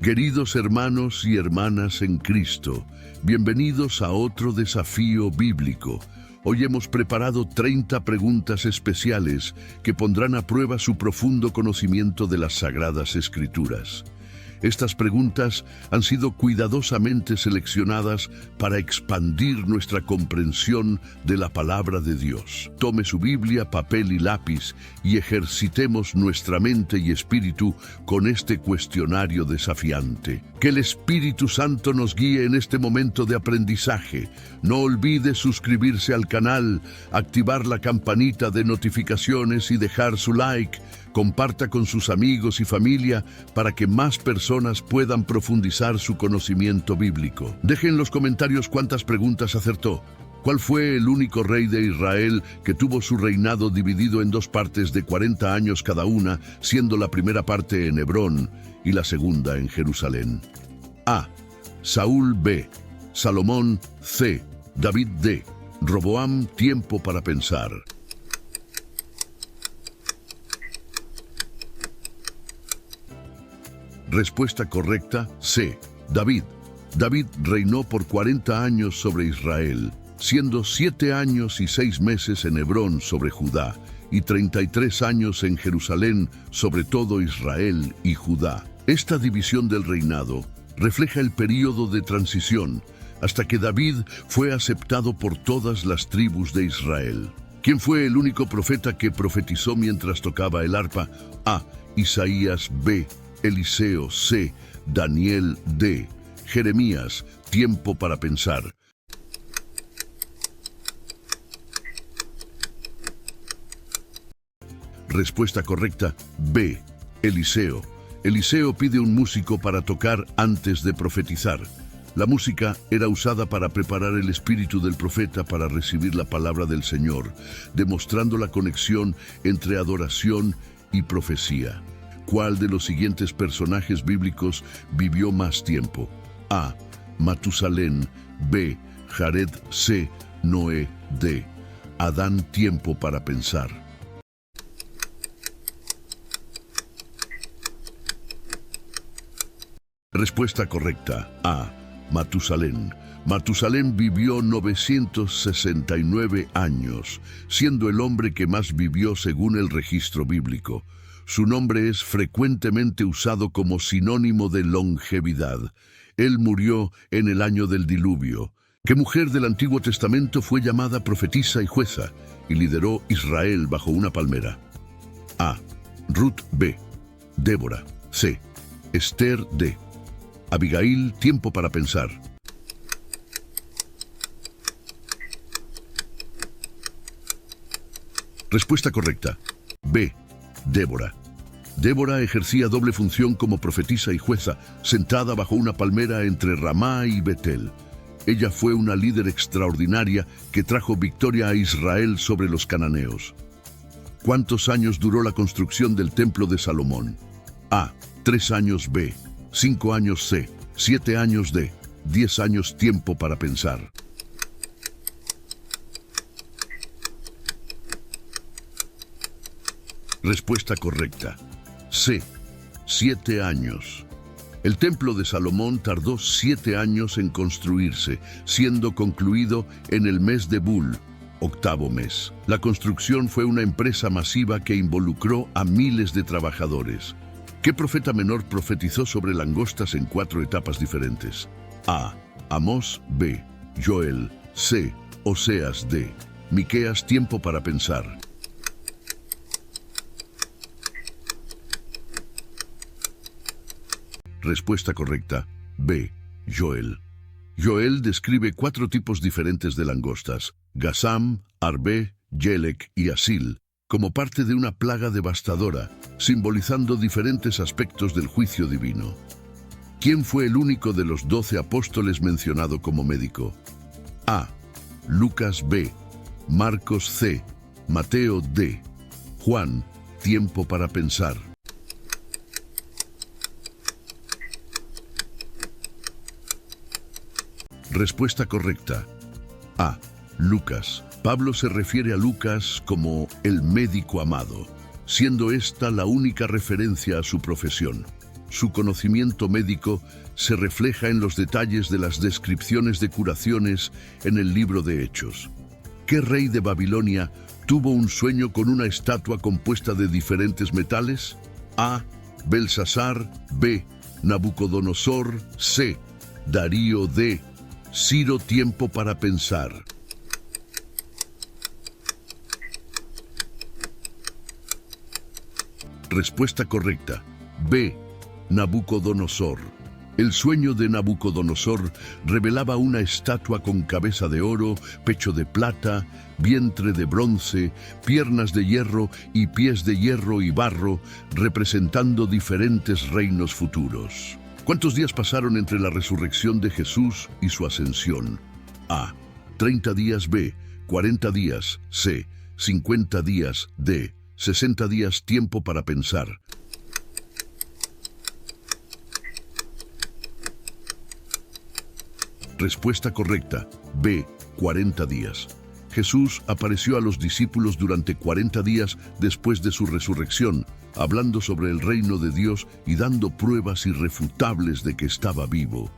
Queridos hermanos y hermanas en Cristo, bienvenidos a otro desafío bíblico. Hoy hemos preparado 30 preguntas especiales que pondrán a prueba su profundo conocimiento de las Sagradas Escrituras. Estas preguntas han sido cuidadosamente seleccionadas para expandir nuestra comprensión de la palabra de Dios. Tome su Biblia, papel y lápiz y ejercitemos nuestra mente y espíritu con este cuestionario desafiante. Que el Espíritu Santo nos guíe en este momento de aprendizaje. No olvide suscribirse al canal, activar la campanita de notificaciones y dejar su like. Comparta con sus amigos y familia para que más personas puedan profundizar su conocimiento bíblico. Deje en los comentarios cuántas preguntas acertó. ¿Cuál fue el único rey de Israel que tuvo su reinado dividido en dos partes de 40 años cada una, siendo la primera parte en Hebrón y la segunda en Jerusalén? A. Saúl B. Salomón C. David D. Roboam. Tiempo para pensar. Respuesta correcta, C. David. David reinó por 40 años sobre Israel, siendo 7 años y 6 meses en Hebrón sobre Judá, y 33 años en Jerusalén sobre todo Israel y Judá. Esta división del reinado refleja el período de transición, hasta que David fue aceptado por todas las tribus de Israel. ¿Quién fue el único profeta que profetizó mientras tocaba el arpa? A. Isaías B. Eliseo C. Daniel D. Jeremías. Tiempo para pensar. Respuesta correcta, B. Eliseo. Eliseo pide un músico para tocar antes de profetizar. La música era usada para preparar el espíritu del profeta para recibir la palabra del Señor, demostrando la conexión entre adoración y profecía. ¿Cuál de los siguientes personajes bíblicos vivió más tiempo? A. Matusalén. B. Jared. C. Noé. D. Adán. Tiempo para pensar. Respuesta correcta. A. Matusalén. Matusalén vivió 969 años, siendo el hombre que más vivió según el registro bíblico. Su nombre es frecuentemente usado como sinónimo de longevidad. Él murió en el año del diluvio. ¿Qué mujer del Antiguo Testamento fue llamada profetisa y jueza y lideró Israel bajo una palmera? A. Ruth B. Débora C. Esther D. Abigail. Tiempo para pensar. Respuesta correcta. B. Débora. Débora ejercía doble función como profetisa y jueza, sentada bajo una palmera entre Ramá y Betel. Ella fue una líder extraordinaria que trajo victoria a Israel sobre los cananeos. ¿Cuántos años duró la construcción del templo de Salomón? A. 3 años. B. 5 años. C. 7 años. D. 10 años. Tiempo para pensar. Respuesta correcta. C. 7 años. El templo de Salomón tardó 7 años en construirse, siendo concluido en el mes de Bul, 8º mes. La construcción fue una empresa masiva que involucró a miles de trabajadores. ¿Qué profeta menor profetizó sobre langostas en 4 etapas diferentes? A. Amós. B. Joel. C. Oseas. D. Miqueas. Tiempo para pensar. Respuesta correcta, B. Joel. Joel describe 4 tipos diferentes de langostas, Gazam, Arbe, Yelek y Asil, como parte de una plaga devastadora, simbolizando diferentes aspectos del juicio divino. ¿Quién fue el único de los 12 apóstoles mencionado como médico? A. Lucas B. Marcos C. Mateo D. Juan. Tiempo para pensar. Respuesta correcta. A. Lucas. Pablo se refiere a Lucas como el médico amado, siendo esta la única referencia a su profesión. su conocimiento médico se refleja en los detalles de las descripciones de curaciones en el libro de Hechos. ¿Qué rey de Babilonia tuvo un sueño con una estatua compuesta de diferentes metales? A. Belsasar. B. Nabucodonosor. C. Darío. D. Ciro. Tiempo para pensar. Respuesta correcta. B. Nabucodonosor. El sueño de Nabucodonosor revelaba una estatua con cabeza de oro, pecho de plata, vientre de bronce, piernas de hierro y pies de hierro y barro, representando diferentes reinos futuros. ¿Cuántos días pasaron entre la resurrección de Jesús y su ascensión? A. 30 días. B. 40 días. C. 50 días. D. 60 días. Tiempo para pensar. Respuesta correcta. B. 40 días. Jesús apareció a los discípulos durante 40 días después de su resurrección, hablando sobre el reino de Dios y dando pruebas irrefutables de que estaba vivo.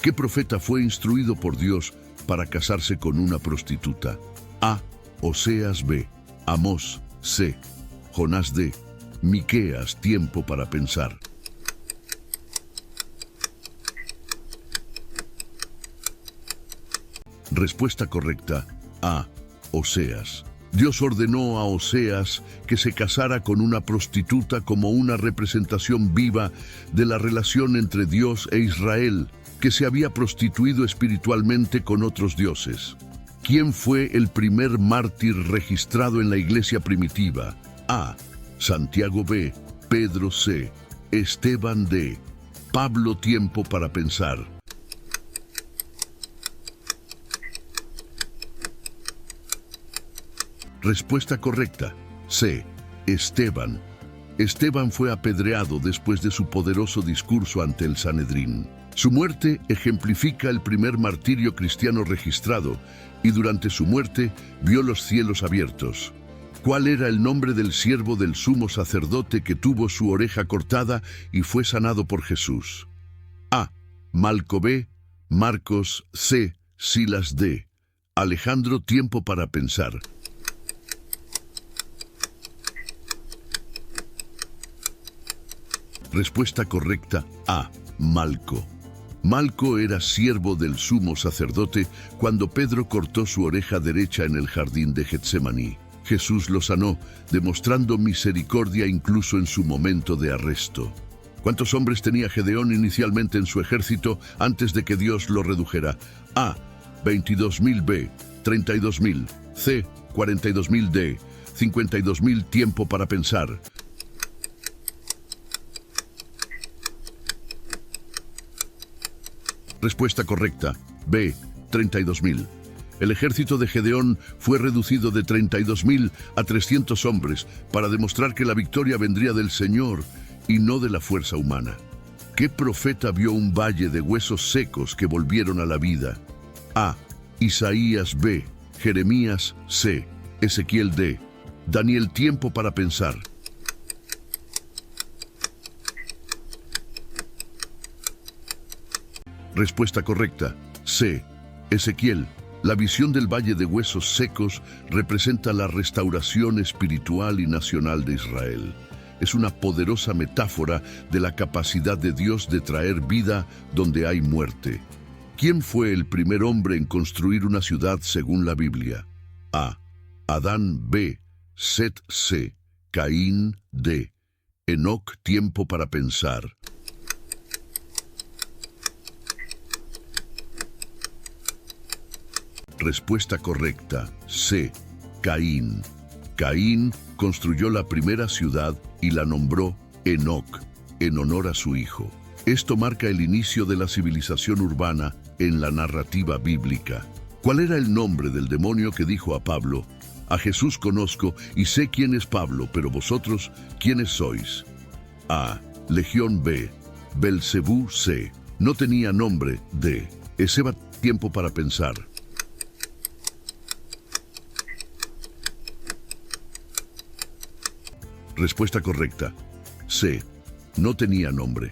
¿Qué profeta fue instruido por Dios para casarse con una prostituta? A. Oseas. B. Amós. C. Jonás. D. Miqueas. Tiempo para pensar. Respuesta correcta. A. Oseas. Dios ordenó a Oseas que se casara con una prostituta como una representación viva de la relación entre Dios e Israel, que se había prostituido espiritualmente con otros dioses. ¿Quién fue el primer mártir registrado en la iglesia primitiva? A. Santiago. B. Pedro. C. Esteban. D. Pablo. Tiempo para pensar. Respuesta correcta. C. Esteban. Esteban fue apedreado después de su poderoso discurso ante el Sanedrín. Su muerte ejemplifica el primer martirio cristiano registrado y durante su muerte vio los cielos abiertos. ¿Cuál era el nombre del siervo del sumo sacerdote que tuvo su oreja cortada y fue sanado por Jesús? A. Malco. B. Marcos. C. Silas. D. Alejandro. Tiempo para pensar. Respuesta correcta. A. Malco. Malco era siervo del sumo sacerdote cuando Pedro cortó su oreja derecha en el jardín de Getsemaní. Jesús lo sanó, demostrando misericordia incluso en su momento de arresto. ¿Cuántos hombres tenía Gedeón inicialmente en su ejército antes de que Dios lo redujera? A. 22,000. B. 32,000. C. 42,000. D. 52,000. Tiempo para pensar. Respuesta correcta. B. 32,000. El ejército de Gedeón fue reducido de 32,000 a 300 hombres para demostrar que la victoria vendría del Señor y no de la fuerza humana. ¿Qué profeta vio un valle de huesos secos que volvieron a la vida? A. Isaías. B. Jeremías. C. Ezequiel. D. Daniel. Tiempo para pensar. Respuesta correcta. C. Ezequiel. La visión del valle de huesos secos representa la restauración espiritual y nacional de Israel. Es una poderosa metáfora de la capacidad de Dios de traer vida donde hay muerte. ¿Quién fue el primer hombre en construir una ciudad según la Biblia? A. Adán. B. Set. C. Caín. D. Enoc. Tiempo para pensar. Respuesta correcta. C. Caín. Caín construyó la primera ciudad y la nombró Enoc, en honor a su hijo. Esto marca el inicio de la civilización urbana en la narrativa bíblica. ¿Cuál era el nombre del demonio que dijo a Pablo: a Jesús conozco y sé quién es Pablo, pero vosotros, ¿quiénes sois? A. Legión. B. Belcebú. C. No tenía nombre. D. Eseba. Tiempo para pensar. Respuesta correcta. C. No tenía nombre.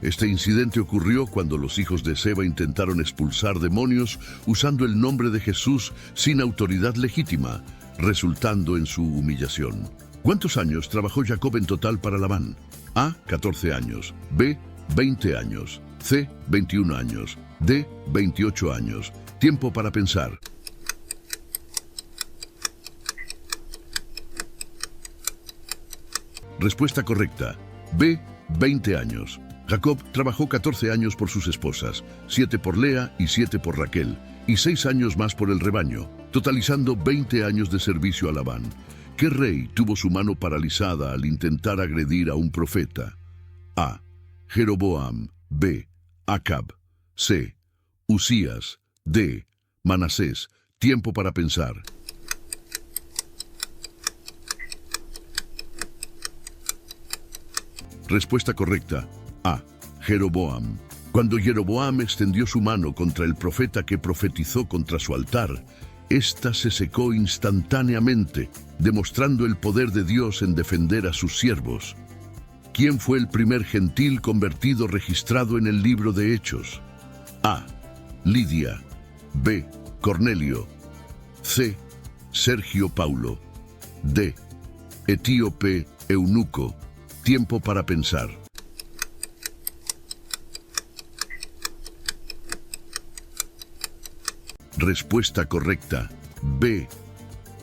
Este incidente ocurrió cuando los hijos de Seba intentaron expulsar demonios usando el nombre de Jesús sin autoridad legítima, resultando en su humillación. ¿Cuántos años trabajó Jacob en total para Labán? A. 14 años. B. 20 años. C. 21 años. D. 28 años. Tiempo para pensar. Respuesta correcta. B. 20 años. Jacob trabajó 14 años por sus esposas, 7 por Lea y 7 por Raquel, y 6 años más por el rebaño, totalizando 20 años de servicio a Labán. ¿Qué rey tuvo su mano paralizada al intentar agredir a un profeta? A. Jeroboam. B. Acab. C. Usías. D. Manasés. Tiempo para pensar. Respuesta correcta. A. Jeroboam. Cuando Jeroboam extendió su mano contra el profeta que profetizó contra su altar, ésta se secó instantáneamente, demostrando el poder de Dios en defender a sus siervos. ¿Quién fue el primer gentil convertido registrado en el libro de Hechos? A. Lidia. B. Cornelio. C. Sergio Paulo. D. Etíope Eunuco. Tiempo para pensar. Respuesta correcta. B.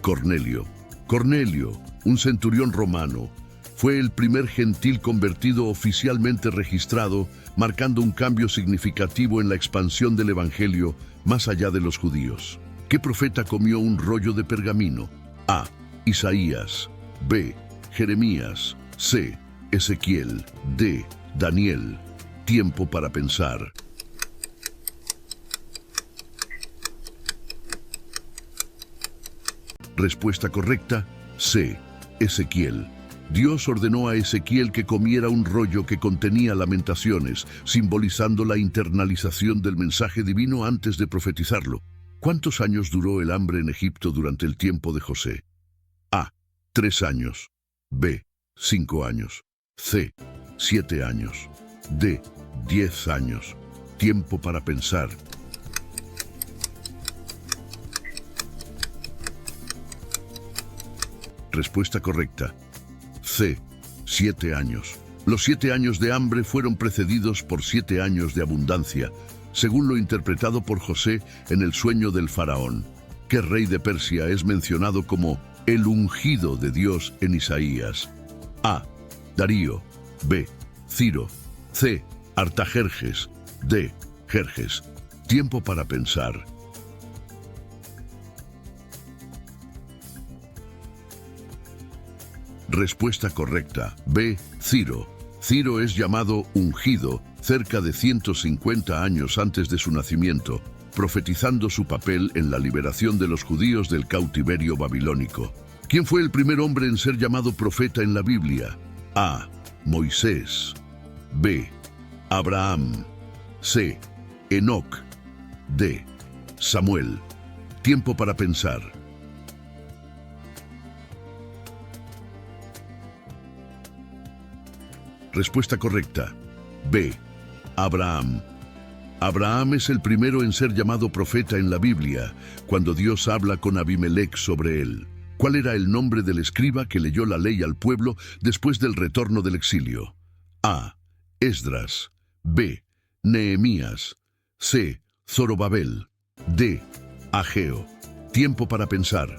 Cornelio. Cornelio, un centurión romano, fue el primer gentil convertido oficialmente registrado, marcando un cambio significativo en la expansión del evangelio más allá de los judíos. ¿Qué profeta comió un rollo de pergamino? A. Isaías. B. Jeremías. C. Ezequiel. D. Daniel. Tiempo para pensar. Respuesta correcta. C. Ezequiel. Dios ordenó a Ezequiel que comiera un rollo que contenía lamentaciones, simbolizando la internalización del mensaje divino antes de profetizarlo. ¿Cuántos años duró el hambre en Egipto durante el tiempo de José? A. 3 años. B. 5 años. C. 7 años. D. 10 años. Tiempo para pensar. Respuesta correcta. C. 7 años. Los 7 años de hambre fueron precedidos por 7 años de abundancia, según lo interpretado por José en el sueño del faraón. ¿Qué rey de Persia es mencionado como el ungido de Dios en Isaías? A. Darío. B. Ciro. C. Artajerjes. D. Jerjes. Tiempo para pensar. Respuesta correcta. B. Ciro. Ciro es llamado ungido cerca de 150 años antes de su nacimiento, profetizando su papel en la liberación de los judíos del cautiverio babilónico. ¿Quién fue el primer hombre en ser llamado profeta en la Biblia? A. Moisés. B. Abraham. C. Enoc. D. Samuel. Tiempo para pensar. Respuesta correcta. B. Abraham. Abraham es el primero en ser llamado profeta en la Biblia, cuando Dios habla con Abimelech sobre él. ¿Cuál era el nombre del escriba que leyó la ley al pueblo después del retorno del exilio? A. Esdras. B. Nehemías. C. Zorobabel. D. Ageo. Tiempo para pensar.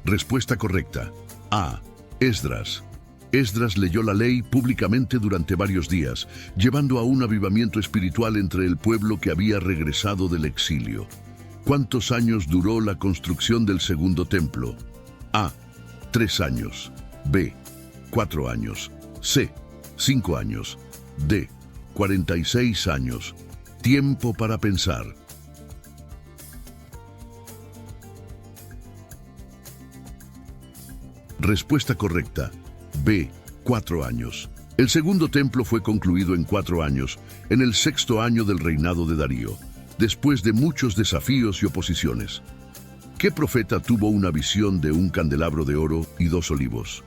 Respuesta correcta. A. Esdras. Esdras leyó la ley públicamente durante varios días, llevando a un avivamiento espiritual entre el pueblo que había regresado del exilio. ¿Cuántos años duró la construcción del segundo templo? A. 3 años. B. 4 años. C. 5 años. D. 46 años. Tiempo para pensar. Respuesta correcta. B. 4 años. El segundo templo fue concluido en 4 años, en el 6º año del reinado de Darío, después de muchos desafíos y oposiciones. ¿Qué profeta tuvo una visión de un candelabro de oro y 2 olivos?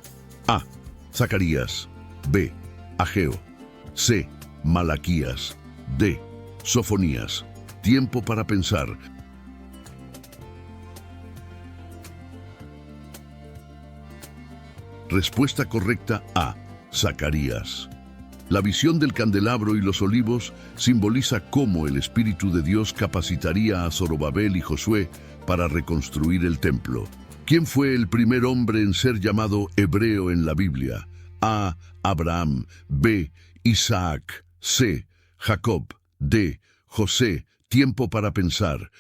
A. Zacarías. B. Ageo. C. Malaquías. D. Sofonías. Tiempo para pensar. Respuesta correcta A. Zacarías. La visión del candelabro y los olivos simboliza cómo el Espíritu de Dios capacitaría a Zorobabel y Josué para reconstruir el templo. ¿Quién fue el primer hombre en ser llamado hebreo en la Biblia? A. Abraham. B. Isaac. C. Jacob. D. José. Tiempo para pensar.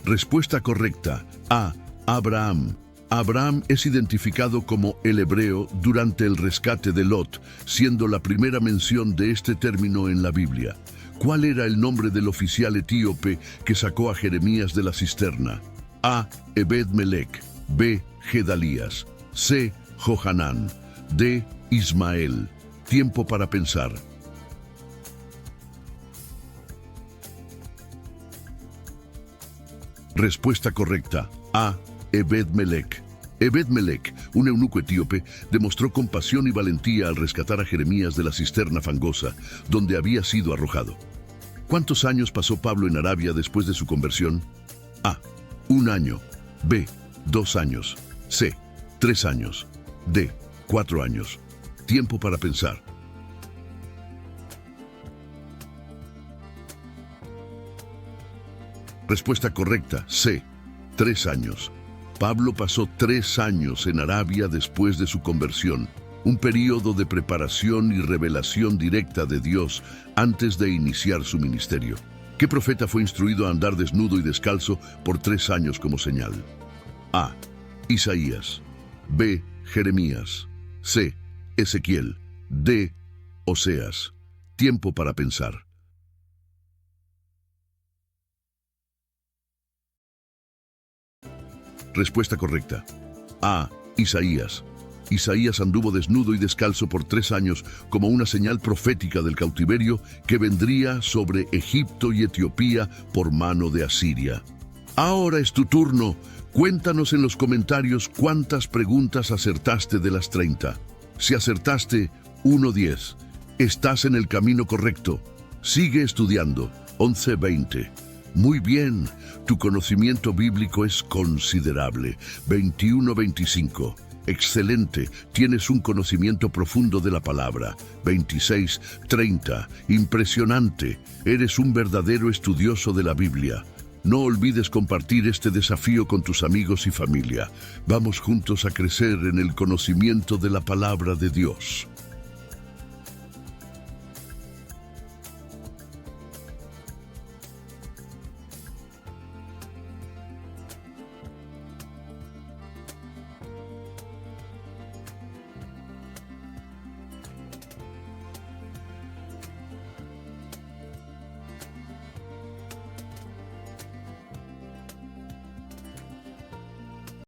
Respuesta correcta. A. Abraham. Abraham es identificado como el hebreo durante el rescate de Lot, siendo la primera mención de este término en la Biblia. ¿Cuál era el nombre del oficial etíope que sacó a Jeremías de la cisterna? A. Ebed-Melech. B. Gedalías. C. Johanán. D. Ismael. Tiempo para pensar. Respuesta correcta. A. Ebed-Melech. Ebed-Melech, un eunuco etíope, demostró compasión y valentía al rescatar a Jeremías de la cisterna fangosa, donde había sido arrojado. ¿Cuántos años pasó Pablo en Arabia después de su conversión? A. 1 año. B. 2 años. C. 3 años. D. 4 años. Tiempo para pensar. Respuesta correcta. C. 3 años. Pablo pasó 3 años en Arabia después de su conversión, un período de preparación y revelación directa de Dios antes de iniciar su ministerio. ¿Qué profeta fue instruido a andar desnudo y descalzo por 3 años como señal? A. Isaías. B. Jeremías. C. Ezequiel. D. Oseas. Tiempo para pensar. Respuesta correcta. A. Isaías. Isaías anduvo desnudo y descalzo por 3 años como una señal profética del cautiverio que vendría sobre Egipto y Etiopía por mano de Asiria. Ahora es tu turno. Cuéntanos en los comentarios cuántas preguntas acertaste de las 30. Si acertaste 1-10, estás en el camino correcto. Sigue estudiando. 11-20. Muy bien, tu conocimiento bíblico es considerable. 21-25. Excelente, tienes un conocimiento profundo de la palabra. 26-30. Impresionante, eres un verdadero estudioso de la Biblia. No olvides compartir este desafío con tus amigos y familia. Vamos juntos a crecer en el conocimiento de la palabra de Dios.